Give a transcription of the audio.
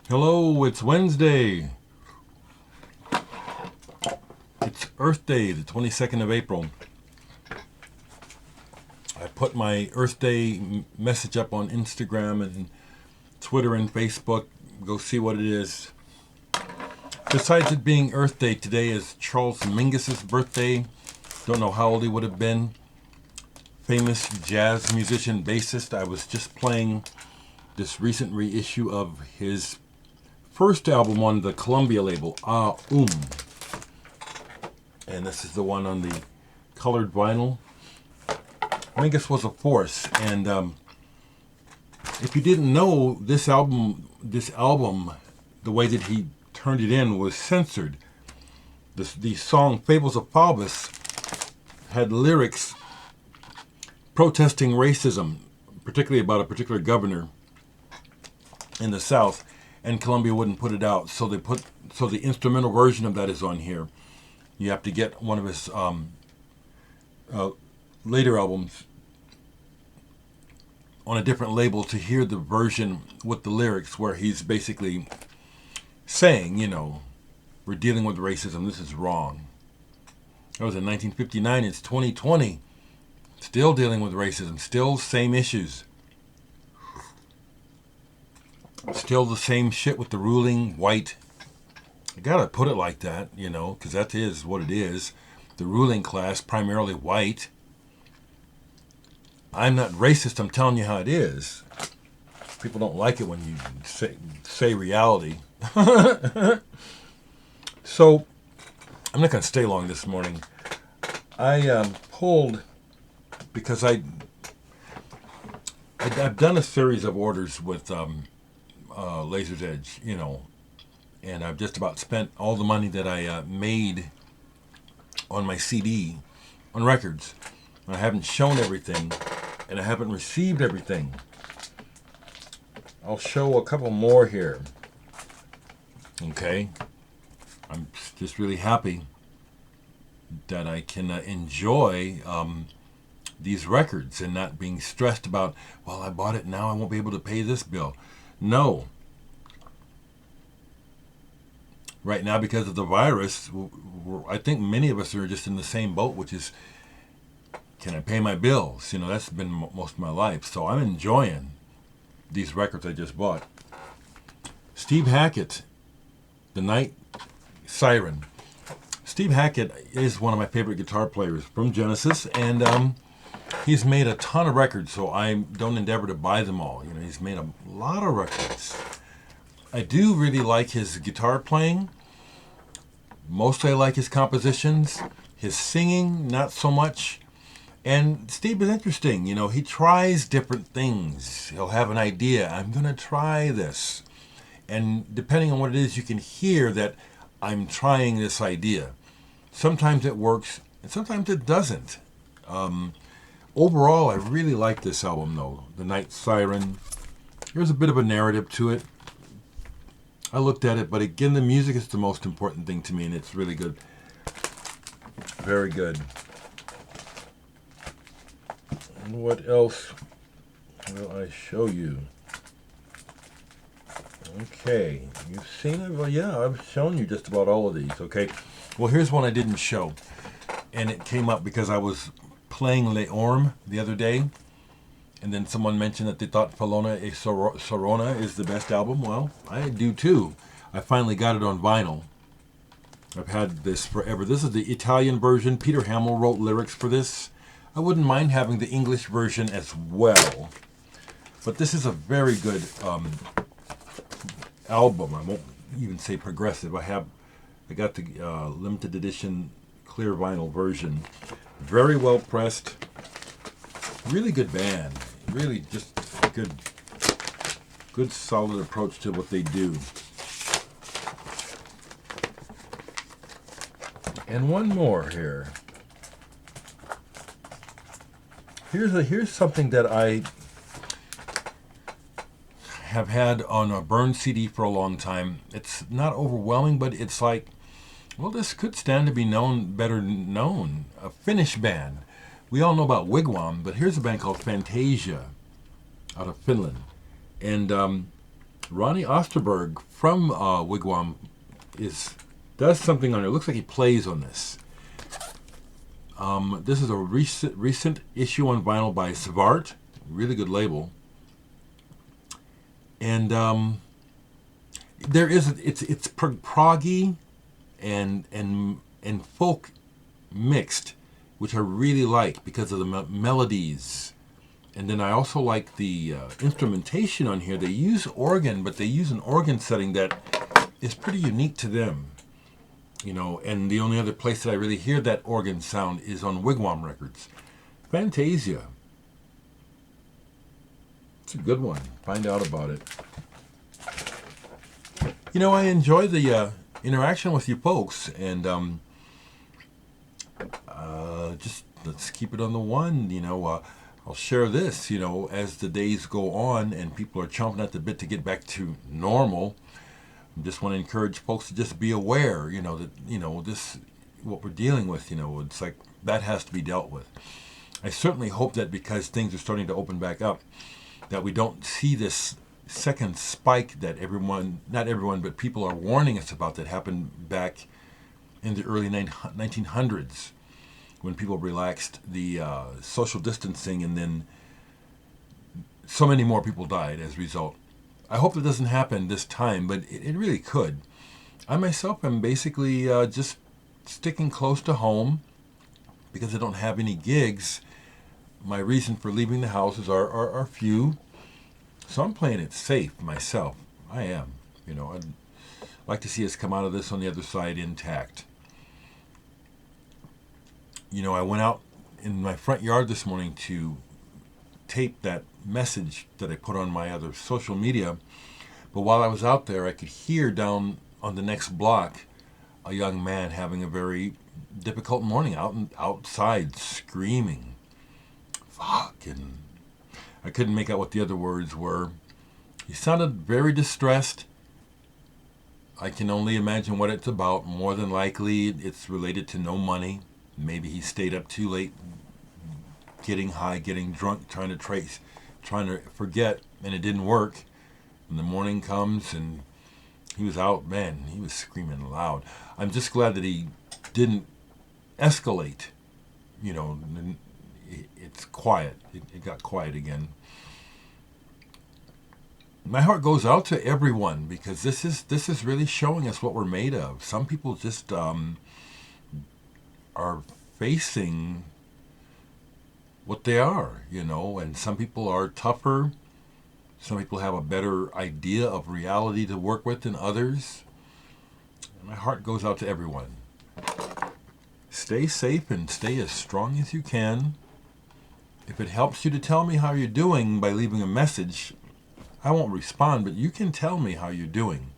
Hello, it's Wednesday. It's Earth Day, the 22nd of April. I put my Earth Day message up on Instagram and Twitter and Facebook. Go see what it is. Besides it being Earth Day, today is Charles Mingus' birthday. Don't know how old he would have been. Famous jazz musician, bassist. I was just playing this recent reissue of his first album on the Columbia label, and this is the one on the colored vinyl. Mingus was a force, and if you didn't know, this album, the way that he turned it in was censored. The song "Fables of Faubus" had lyrics protesting racism, particularly about a particular governor in the South, and Columbia wouldn't put it out. So the instrumental version of that is on here. You have to get one of his later albums on a different label to hear the version with the lyrics where he's basically saying, we're dealing with racism. This is wrong. That was in 1959. It's 2020. Still dealing with racism. Still same issues. Still the same shit with the ruling white. I gotta put it like that, because that is what it is. The ruling class, primarily white. I'm not racist, I'm telling you how it is. People don't like it when you say reality. So, I'm not going to stay long this morning. I pulled, because I've done a series of orders with Laser's Edge, and I've just about spent all the money that I made on my CD, on records. I haven't shown everything, and I haven't received everything. I'll show a couple more here. Okay? I'm just really happy that I can enjoy these records and not being stressed about, well, I bought it, now I won't be able to pay this bill. No. Right now, because of the virus, I think many of us are just in the same boat, which is, can I pay my bills? That's been most of my life. So I'm enjoying these records I just bought. Steve Hackett, The Night Siren. Steve Hackett is one of my favorite guitar players from Genesis, and he's made a ton of records, so I don't endeavor to buy them all. He's made a lot of records. I do really like his guitar playing. Mostly I like his compositions. His singing, not so much. And Steve is interesting. He tries different things. He'll have an idea. I'm going to try this. And depending on what it is, you can hear that I'm trying this idea. Sometimes it works, and sometimes it doesn't. Overall, I really like this album, though. The Night Siren. There's a bit of a narrative to it. I looked at it, but again, the music is the most important thing to me, and it's really good. Very good. And what else will I show you? Okay, you've seen it? Well, yeah, I've shown you just about all of these, okay? Well, here's one I didn't show, and it came up because I was playing Orme the other day, and then someone mentioned that they thought Felona e Sorona is the best album. Well, I do too. I finally got it on vinyl. I've had this forever. This is the Italian version. Peter Hamill wrote lyrics for this. I wouldn't mind having the English version as well. But this is a very good album. I won't even say progressive. I got the limited edition clear vinyl version. Very well pressed. Really good band. Really just good solid approach to what they do. And one more here. Here's something that I have had on a burned CD for a long time. It's not overwhelming, but it's like, well, this could stand to be better known. A Finnish band. We all know about Wigwam, but here's a band called Fantasia out of Finland. And Ronnie Osterberg from Wigwam does something on it. It looks like he plays on this. This is a recent issue on vinyl by Savart, really good label. And it's proggy and folk mixed, which I really like because of the melodies. And then I also like the instrumentation on here. They use organ, but they use an organ setting that is pretty unique to them. And the only other place that I really hear that organ sound is on Wigwam Records. Fantasia. It's a good one. Find out about it. I enjoy the interaction with you folks, and just let's keep it on the one. I'll share this, as the days go on and people are chomping at the bit to get back to normal. I just want to encourage folks to just be aware, that, this, what we're dealing with, it's like that has to be dealt with. I certainly hope that because things are starting to open back up, that we don't see this second spike that not everyone, but people are warning us about that happened back in the early 1900s when people relaxed the social distancing, and then so many more people died as a result. I hope it doesn't happen this time, but it really could. I myself am basically just sticking close to home because I don't have any gigs. My reason for leaving the houses are few. So I'm playing it safe myself. I am. I'd like to see us come out of this on the other side intact. I went out in my front yard this morning to tape that message that I put on my other social media. But while I was out there, I could hear down on the next block a young man having a very difficult morning outside screaming. Fucking. I couldn't make out what the other words were. He sounded very distressed. I can only imagine what it's about. More than likely, it's related to no money. Maybe he stayed up too late, getting high, getting drunk, trying to forget, and it didn't work. And the morning comes, and he was out. Man, he was screaming loud. I'm just glad that he didn't escalate. It's quiet. It got quiet again. My heart goes out to everyone because this is really showing us what we're made of. Some people just are facing what they are, and some people are tougher. Some people have a better idea of reality to work with than others. And my heart goes out to everyone. Stay safe and stay as strong as you can. If it helps you to tell me how you're doing by leaving a message, I won't respond, but you can tell me how you're doing.